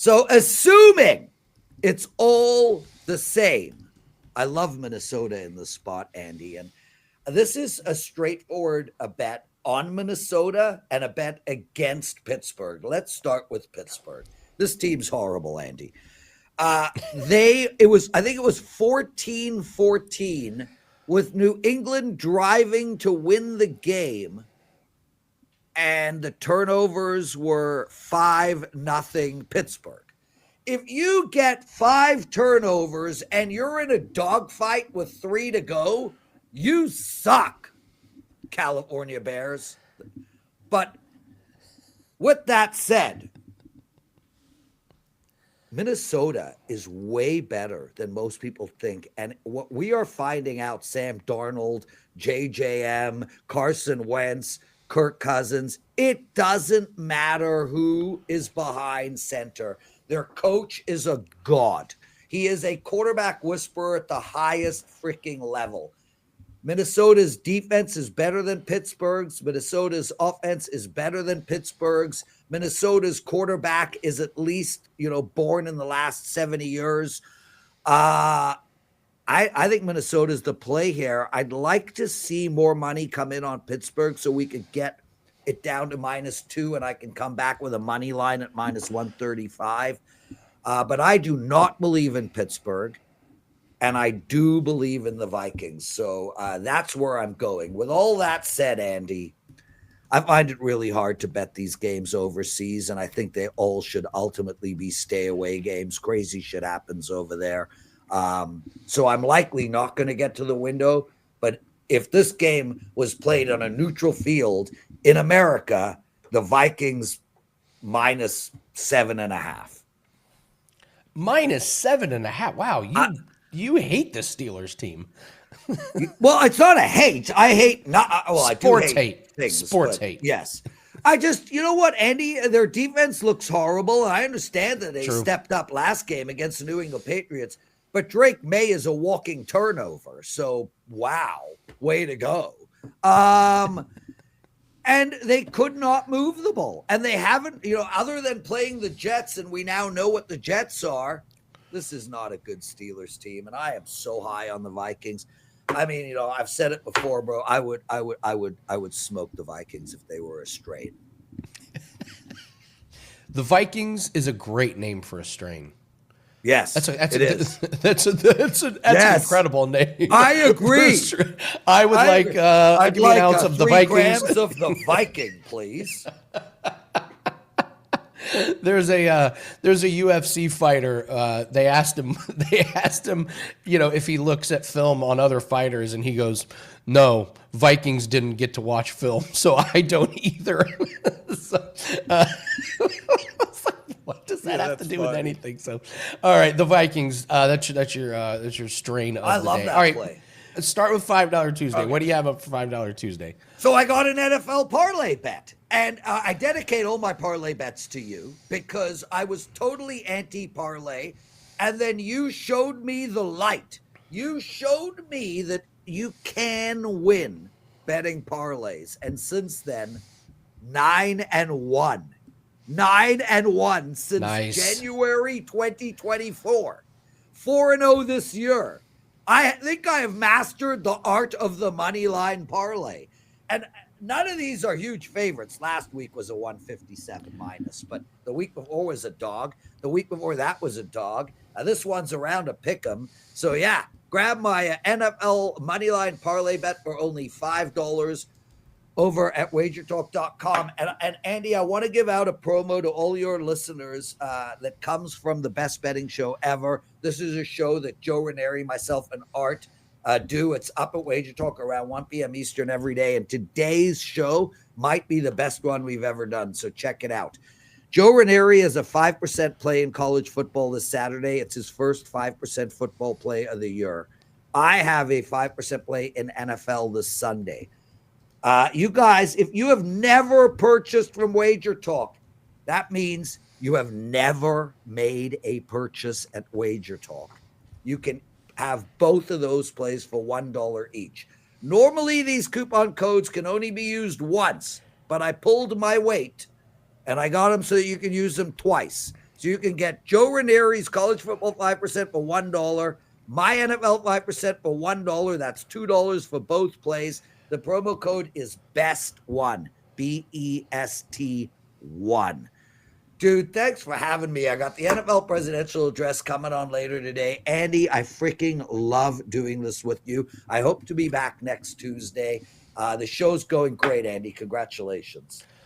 So assuming it's all the same, I love Minnesota in the spot, Andy. And this is a straightforward bet on Minnesota and a bet against Pittsburgh. Let's start with Pittsburgh. This team's horrible, Andy. I think it was 14-14 with New England driving to win the game, and the turnovers were 5-0 Pittsburgh. If you get 5 turnovers and you're in a dogfight with 3 to go, you suck, California Bears. But with that said, Minnesota is way better than most people think. And what we are finding out, Sam Darnold, JJM, Carson Wentz, Kirk Cousins, it doesn't matter who is behind center. Their coach is a god. He is a quarterback whisperer at the highest freaking level. Minnesota's defense is better than Pittsburgh's. Minnesota's offense is better than Pittsburgh's. Minnesota's quarterback is at least, born in the last 70 years. I think Minnesota's the play here. I'd like to see more money come in on Pittsburgh so we could get it down to -2 and I can come back with a money line at -135. But I do not believe in Pittsburgh. And I do believe in the Vikings. So that's where I'm going. With all that said, Andy, I find it really hard to bet these games overseas. And I think they all should ultimately be stay-away games. Crazy shit happens over there. So I'm likely not going to get to the window. But if this game was played on a neutral field in America, the Vikings -7.5. -7.5. Wow. You hate the Steelers team. Well, it's not a hate. I hate not. Well, Sports I do hate things. Sports hate. Yes. I just, you know what, Andy? Their defense looks horrible. And I understand that they stepped up last game against the New England Patriots. But Drake May is a walking turnover. So, wow. Way to go. And they could not move the ball. And they haven't, other than playing the Jets, and we now know what the Jets are. This is not a good Steelers team, and I am so high on the Vikings. I mean, I've said it before, bro. I would smoke the Vikings if they were a strain. The Vikings is a great name for a strain. Yes, that's an incredible name. I agree. I would like I'd give like an ounce of the Vikings. 3 grams of the Viking, please. There's a UFC fighter. They asked him, if he looks at film on other fighters, and he goes, "No, Vikings didn't get to watch film, so I don't either." What does that have to do with anything? So, all right, the Vikings. That's your strain of the day. I love that all right, play. Let's start with $5 Tuesday. Okay. What do you have up for $5 Tuesday? So I got an NFL parlay bet, and I dedicate all my parlay bets to you because I was totally anti-parlay, and then you showed me the light. You showed me that you can win betting parlays, and since then, 9-1. 9-1 since January 2024. 4-0 this year. I think I have mastered the art of the money line parlay. And none of these are huge favorites. Last week was a 157 minus, but the week before was a dog. The week before that was a dog. This one's around a pick 'em. So yeah, grab my NFL money line parlay bet for only $5 over at WagerTalk.com. And Andy, I want to give out a promo to all your listeners that comes from the best betting show ever. This is a show that Joe Ranieri, myself, and Art do. It's up at WagerTalk around 1 p.m. Eastern every day. And today's show might be the best one we've ever done. So check it out. Joe Ranieri has a 5% play in college football this Saturday. It's his first 5% football play of the year. I have a 5% play in NFL this Sunday. You guys, if you have never purchased from WagerTalk, that means you have never made a purchase at WagerTalk. You can have both of those plays for $1 each. Normally, these coupon codes can only be used once, but I pulled my weight, and I got them so that you can use them twice. So you can get Joe Ranieri's college football 5% for $1, my NFL 5% for $1. That's $2 for both plays. The promo code is BEST1, BEST1. Dude, thanks for having me. I got the NFL presidential address coming on later today. Andy, I freaking love doing this with you. I hope to be back next Tuesday. The show's going great, Andy. Congratulations.